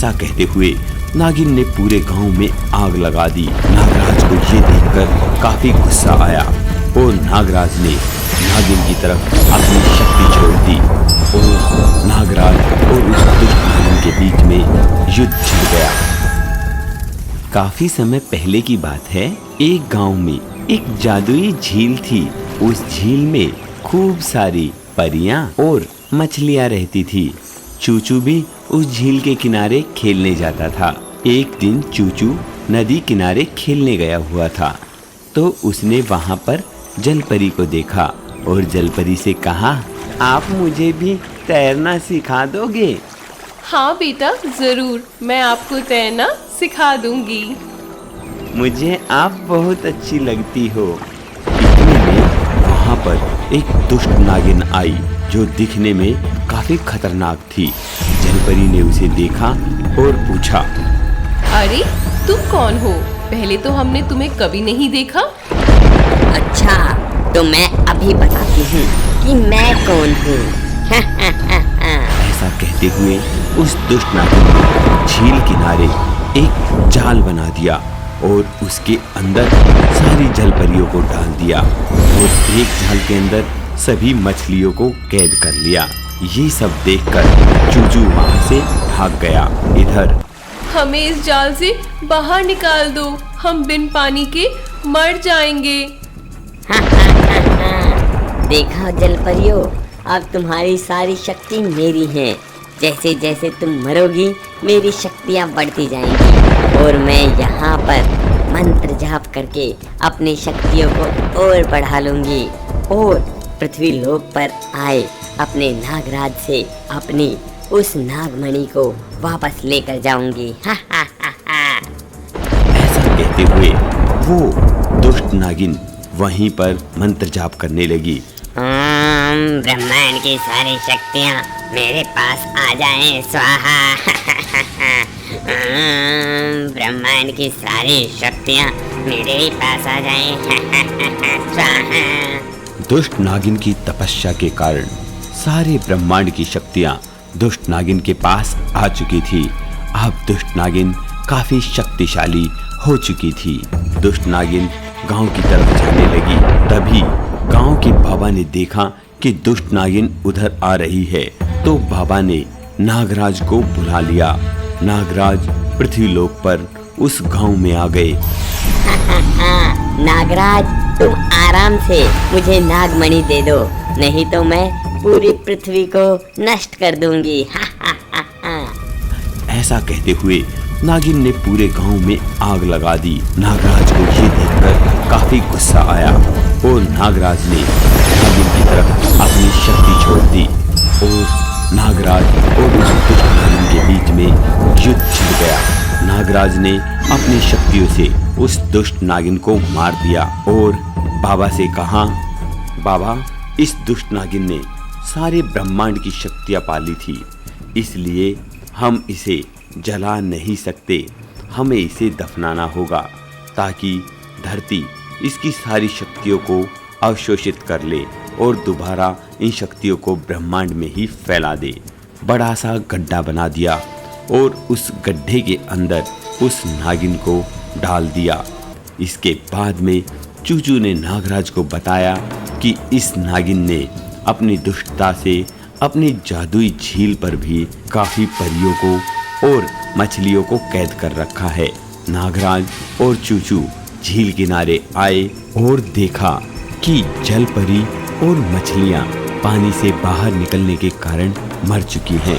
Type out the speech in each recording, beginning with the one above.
ऐसा कहते हुए नागिन ने पूरे गांव में आग लगा दी। नागराज को ये देखकर काफी गुस्सा आया और नागराज ने नागिन की तरफ अपनी शक्ति छोड़ दी और नागराज और उस दुष्ट नागिन के बीच में युद्ध छिड़ गया। काफी समय पहले की बात है। एक गांव में एक जादुई झील थी। उस झील में खूब सारी परियां और मछलियां रहती थी। चूचू भी उस झील के किनारे खेलने जाता था। एक दिन चूचू नदी किनारे खेलने गया हुआ था तो उसने वहां पर जलपरी को देखा और जलपरी से कहा, आप मुझे भी तैरना सिखा दोगे? हाँ बेटा, जरूर, मैं आपको तैरना सिखा दूंगी। मुझे आप बहुत अच्छी लगती हो। इतने में वहाँ पर एक दुष्ट नागिन आई जो दिखने में काफी खतरनाक थी। जलपरी ने उसे देखा और पूछा, अरे तुम कौन हो? पहले तो हमने तुम्हें कभी नहीं देखा। अच्छा, तो मैं अभी बताती हूँ कि मैं कौन हूँ। ऐसा कहते हुए उस दुष्ट नागिन ने झील किनारे एक जाल बना दिया और उसके अंदर सारी जलपरियों को डाल दिया और एक जाल के अंदर सभी मछलियों को कैद कर लिया। ये सब देखकर चूचू वहाँ से भाग गया। इधर, हमें इस जाल से बाहर निकाल दो, हम बिन पानी के मर जाएंगे। देखा जलपरियों, अब तुम्हारी सारी शक्ति मेरी है। जैसे जैसे तुम मरोगी मेरी शक्तियाँ बढ़ती जाएंगी और मैं यहाँ पर मंत्र जाप करके अपनी शक्तियों को और बढ़ा लूंगी और पृथ्वी लोक पर आए अपने नागराज से अपनी उस नागमणि को वापस लेकर जाऊंगी। ऐसा कहते हुए वो दुष्ट नागिन वहीं पर मंत्र जाप करने लगी। ब्रह्मांड की सारी शक्तियाँ मेरे पास आ जाएं, स्वाहा। ब्रह्मांड की सारी शक्तियाँ मेरे ही पास आ जाएं, स्वाहा। दुष्ट नागिन की तपस्या के कारण सारे ब्रह्मांड की शक्तियाँ दुष्ट नागिन के पास आ चुकी थी। अब दुष्ट नागिन काफी शक्तिशाली हो चुकी थी। दुष्ट नागिन गांव की तरफ जाने लगी। तभी गांव के बाबा ने देखा कि दुष्ट नागिन उधर आ रही है तो बाबा ने नागराज को बुला लिया। नागराज पृथ्वीलोक पर उस गांव में आ गए। नागराज, तुम आराम से मुझे नागमणि दे दो, नहीं तो मैं पूरी पृथ्वी को नष्ट कर दूंगी। ऐसा कहते हुए नागिन ने पूरे गांव में आग लगा दी। नागराज को ये देखकर काफी गुस्सा आया और नागराज ने नागिन की तरफ अपनी शक्ति छोड़ दी और नागराज और उस दुष्ट नागिन के बीच में युद्ध छिड़ गया। नागराज ने अपनी शक्तियों से उस दुष्ट नागिन को मार दिया और बाबा से कहा, बाबा, इस दुष्ट नागिन ने सारे ब्रह्मांड की शक्तियाँ पाली थी, इसलिए हम इसे जला नहीं सकते। हमें इसे दफनाना होगा ताकि धरती इसकी सारी शक्तियों को अवशोषित कर ले और दोबारा इन शक्तियों को ब्रह्मांड में ही फैला दे। बड़ा सा गड्ढा बना दिया और उस गड्ढे के अंदर उस नागिन को डाल दिया। इसके बाद में चूचू ने नागराज को बताया कि इस नागिन ने अपनी दुष्टता से अपनी जादुई झील पर भी काफी परियों को और मछलियों को कैद कर रखा है। नागराज और चूचू झील किनारे आए और देखा कि जलपरी और मछलियां पानी से बाहर निकलने के कारण मर चुकी हैं।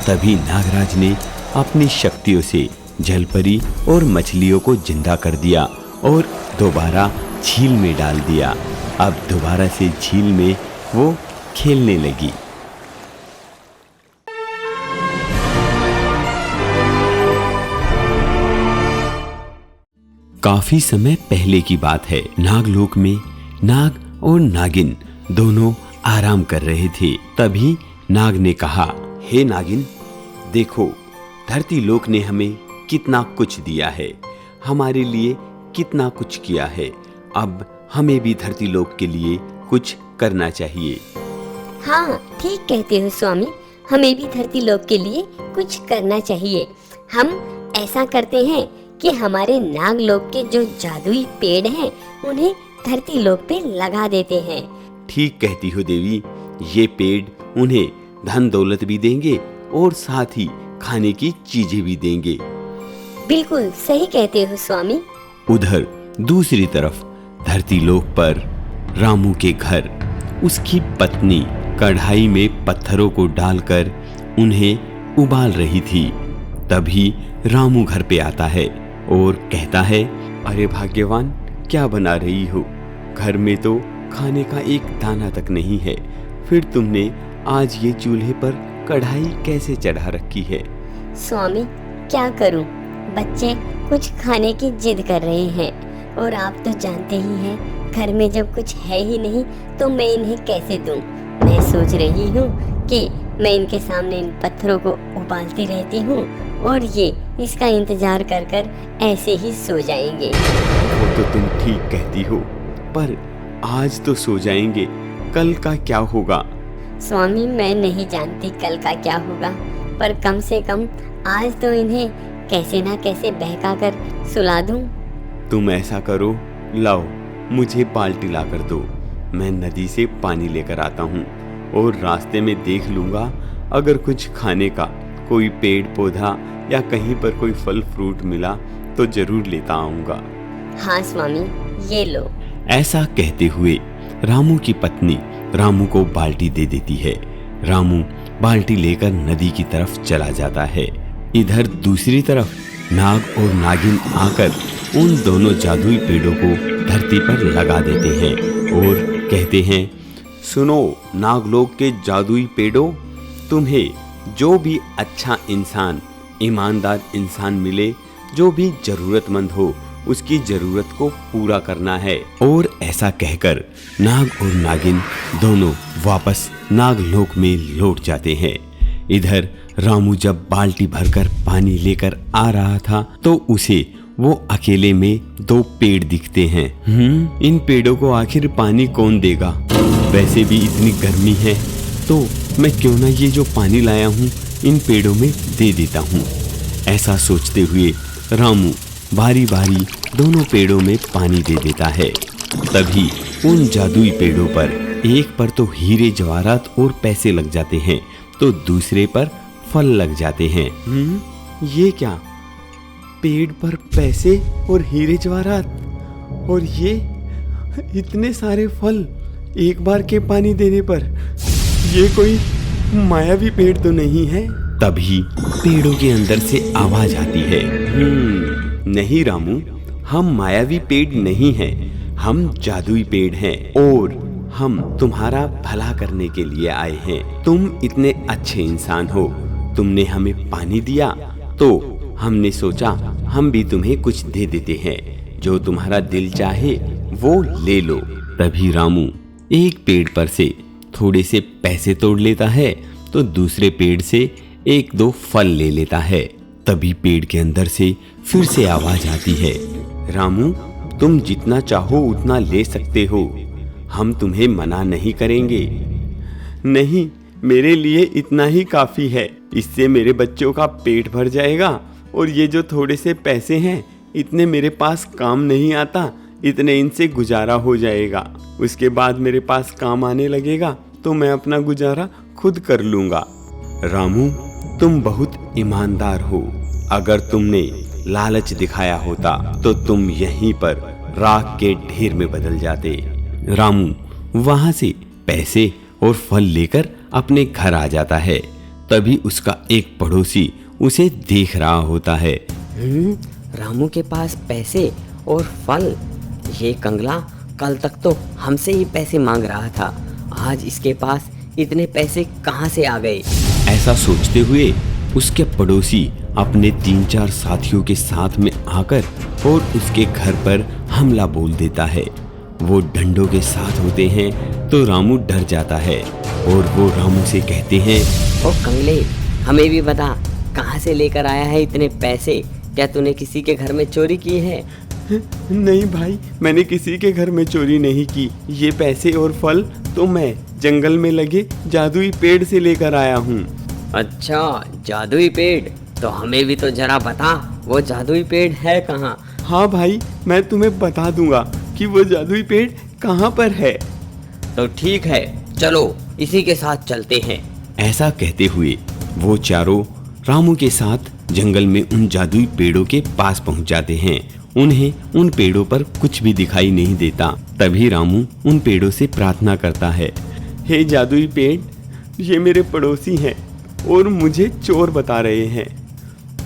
तभी नागराज ने अपनी शक्तियों से जलपरी और मछलियों को जिंदा कर दिया और दोबारा झील में डाल दिया। अब दोबारा से झील में वो खेलने लगी। काफी समय पहले की बात है। नागलोक में नाग और नागिन दोनों आराम कर रहे थे। तभी नाग ने कहा, हे नागिन, देखो धरती लोक ने हमें कितना कुछ दिया है, हमारे लिए कितना कुछ किया है। अब हमें भी धरती लोक के लिए कुछ करना चाहिए। हाँ, ठीक कहते हो स्वामी, हमें भी धरती लोक के लिए कुछ करना चाहिए। हम ऐसा करते हैं कि हमारे नागलोक के जो जादुई पेड़ हैं उन्हें धरती लोक पे लगा देते हैं। ठीक कहती हो देवी, ये पेड़ उन्हें धन दौलत भी देंगे और साथ ही खाने की चीजें भी देंगे। बिल्कुल सही कहते हो स्वामी। उधर दूसरी तरफ धरती लोक पर रामू के घर उसकी पत्नी कढ़ाई में पत्थरों को डालकर उन्हें उबाल रही थी। तभी रामू घर पे आता है और कहता है, अरे भाग्यवान, क्या बना रही हो? घर में तो खाने का एक दाना तक नहीं है, फिर तुमने आज ये चूल्हे पर कढ़ाई कैसे चढ़ा रखी है? स्वामी क्या करूं, बच्चे कुछ खाने की जिद कर रहे हैं और आप तो जानते ही हैं घर में जब कुछ है ही नहीं तो मैं इन्हें कैसे दूं। मैं सोच रही हूँ कि मैं इनके सामने इन पत्थरों को उबालती रहती हूँ और ये इसका इंतजार कर कर ऐसे ही सो जाएंगे। वो तो तुम ठीक कहती हो, पर आज तो सो जाएंगे, कल का क्या होगा? स्वामी मैं नहीं जानती कल का क्या होगा, पर कम से कम आज तो इन्हें कैसे ना कैसे बहका कर सुला दूं। तुम ऐसा करो, लाओ मुझे बाल्टी ला कर दो, मैं नदी से पानी लेकर आता हूँ और रास्ते में देख लूँगा, अगर कुछ खाने का कोई पेड़ पौधा या कहीं पर कोई फल फ्रूट मिला तो जरूर लेता आऊँगा। हाँ स्वामी, ये लो। ऐसा कहते हुए रामू की पत्नी रामू को बाल्टी दे देती है। रामू बाल्टी लेकर नदी की तरफ चला जाता है। इधर दूसरी तरफ नाग और नागिन आकर उन दोनों जादुई पेड़ों को धरती पर लगा देते हैं और कहते हैं, सुनो नागलोक के जादुई पेड़ों, तुम्हें जो भी अच्छा इंसान, ईमानदार इंसान मिले, जो भी जरूरतमंद हो, उसकी जरूरत को पूरा करना है। और ऐसा कहकर नाग और नागिन दोनों वापस नागलोक में लौट जाते हैं। इधर रामू जब बाल्टी भरकर पानी लेकर आ रहा था तो उसे वो अकेले में दो पेड़ दिखते हैं। इन पेड़ों को आखिर पानी कौन देगा? वैसे भी इतनी गर्मी है तो मैं क्यों ना ये जो पानी लाया हूँ इन पेड़ों में दे देता हूँ। ऐसा सोचते हुए रामू बारी बारी दोनों पेड़ों में पानी दे देता है। तभी उन जादुई पेड़ों पर एक पर तो हीरे जवाहरात और पैसे लग जाते हैं तो दूसरे पर फल लग जाते हैं। ये क्या? पेड़ पर पैसे और हीरे जवाहरात और ये इतने सारे फल एक बार के पानी देने पर, ये कोई मायावी पेड़ तो नहीं है? तभी पेड़ों के अंदर से आवाज आती है, नहीं रामू, हम मायावी पेड़ नहीं हैं, हम जादुई पेड़ हैं और हम तुम्हारा भला करने के लिए आए हैं। तुम इतने अच्छे इंसान हो, तुमने हमें पानी दिया तो हमने सोचा हम भी तुम्हें कुछ दे देते हैं, जो तुम्हारा दिल चाहे वो ले लो। तभी रामू एक पेड़ पर से थोड़े से पैसे तोड़ लेता है तो दूसरे पेड़ से एक दो फल ले लेता है। तभी पेड़ के अंदर से फिर से आवाज आती है, रामू तुम जितना चाहो उतना ले सकते हो, हम तुम्हें मना नहीं करेंगे। नहीं, मेरे लिए इतना ही काफी है, इससे मेरे बच्चों का पेट भर जाएगा और ये जो थोड़े से पैसे हैं इतने मेरे पास काम नहीं आता, इतने इनसे गुजारा हो जाएगा। उसके बाद मेरे पास काम आने लगेगा तो मैं अपना गुजारा खुद कर लूंगा। रामू तुम बहुत ईमानदार हो, अगर तुमने लालच दिखाया होता तो तुम यहीं पर राख के ढेर में बदल जाते। रामू वहां से पैसे और फल लेकर अपने घर आ जाता है। तभी उसका एक पड़ोसी उसे देख रहा होता है। रामू के पास पैसे और फल, ये कंगला कल तक तो हमसे ही पैसे मांग रहा था, आज इसके पास इतने पैसे कहाँ से आ गए? ऐसा सोचते हुए उसके पड़ोसी अपने 3-4 साथियों के साथ में आकर और उसके घर पर हमला बोल देता है। वो डंडों के साथ होते हैं तो रामू डर जाता है और वो रामू से कहते हैं, ओ कंगले, हमें भी बता, कहाँ से लेकर आया है इतने पैसे? क्या तूने किसी के घर में चोरी की है? नहीं भाई, मैंने किसी के घर में चोरी नहीं की, ये पैसे और फल तो मैं जंगल में लगे जादुई पेड़ से लेकर आया हूँ। अच्छा, जादुई पेड़, तो हमें भी तो जरा बता, वो जादुई पेड़ है कहाँ? हाँ भाई, मैं तुम्हें बता दूंगा कि वो जादुई पेड़ कहाँ पर है। तो ठीक है, चलो इसी के साथ चलते हैं। ऐसा कहते हुए वो चारों रामू के साथ जंगल में उन जादुई पेड़ों के पास पहुंच जाते हैं। उन्हें उन पेड़ों पर कुछ भी दिखाई नहीं देता। तभी रामू उन पेड़ों से प्रार्थना करता है, हे जादुई पेड़, ये मेरे पड़ोसी हैं और मुझे चोर बता रहे हैं।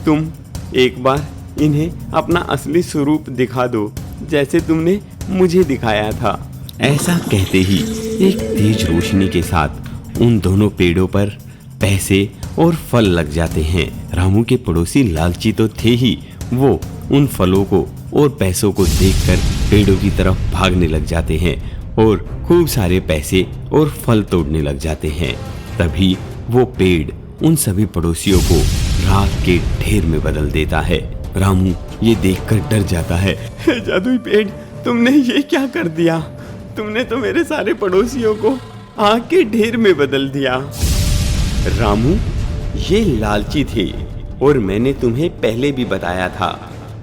तुम एक बार इन्हें अपना असली स्वरूप दिखा दो, जैसे तुमने मुझे दिखाया था। ऐसा कहते ही एक तेज रोशनी के साथ उन दोनों पेड़ों पर पैसे और फल लग जाते हैं। रामू के पड़ोसी लालची तो थे ही, वो उन फलों को और पैसों को देखकर पेड़ों की तरफ भागने लग जाते हैं और खूब सारे पैसे और फल तोड़ने लग जाते हैं। तभी वो पेड़ उन सभी पड़ोसियों को राख के ढेर में बदल देता है। रामू ये देखकर डर जाता है। हे जादुई पेड़, तुमने ये क्या कर दिया? तुमने तो मेरे सारे पड़ोसियों को आग के ढेर में बदल दिया। रामू, ये लालची थे और मैंने तुम्हें पहले भी बताया था,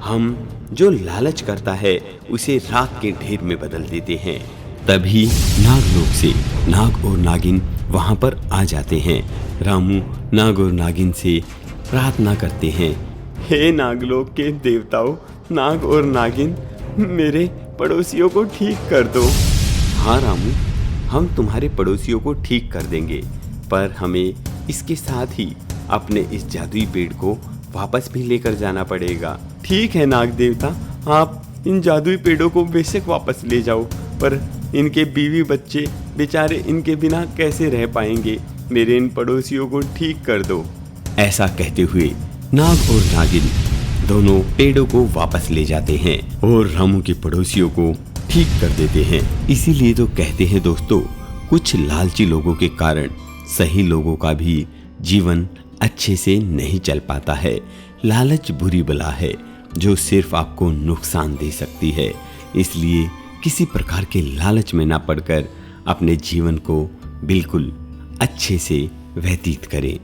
हम जो लालच करता है उसे राख के ढेर में बदल देते हैं। तभी नागलोक से नाग और नागिन वहां पर आ जाते हैं। रामू नाग और नागिन से प्रार्थना करते हैं, हे नागलोक के देवताओं, नाग और नागिन, मेरे पड़ोसियों को ठीक कर दो। हाँ रामू, हम तुम्हारे पड़ोसियों को ठीक कर देंगे, पर हमें इसके साथ ही अपने इस जादुई पेड़ को वापस भी लेकर जाना पड़ेगा। ठीक है नाग देवता, आप इन जादुई पेड़ों को बेशक वापस ले जाओ, पर इनके बीवी बच्चे बेचारे इनके बिना कैसे रह पाएंगे? मेरे इन पड़ोसियों को ठीक कर दो। ऐसा कहते हुए नाग और नागिन दोनों पेड़ों को वापस ले जाते हैं और रामू के पड़ोसियों को ठीक कर देते हैं। इसीलिए तो कहते हैं दोस्तों, कुछ लालची लोगों के कारण सही लोगों का भी जीवन अच्छे से नहीं चल पाता है। लालच बुरी बला है जो सिर्फ आपको नुकसान दे सकती है। इसलिए किसी प्रकार के लालच में ना पड़कर अपने जीवन को बिल्कुल अच्छे से व्यतीत करें।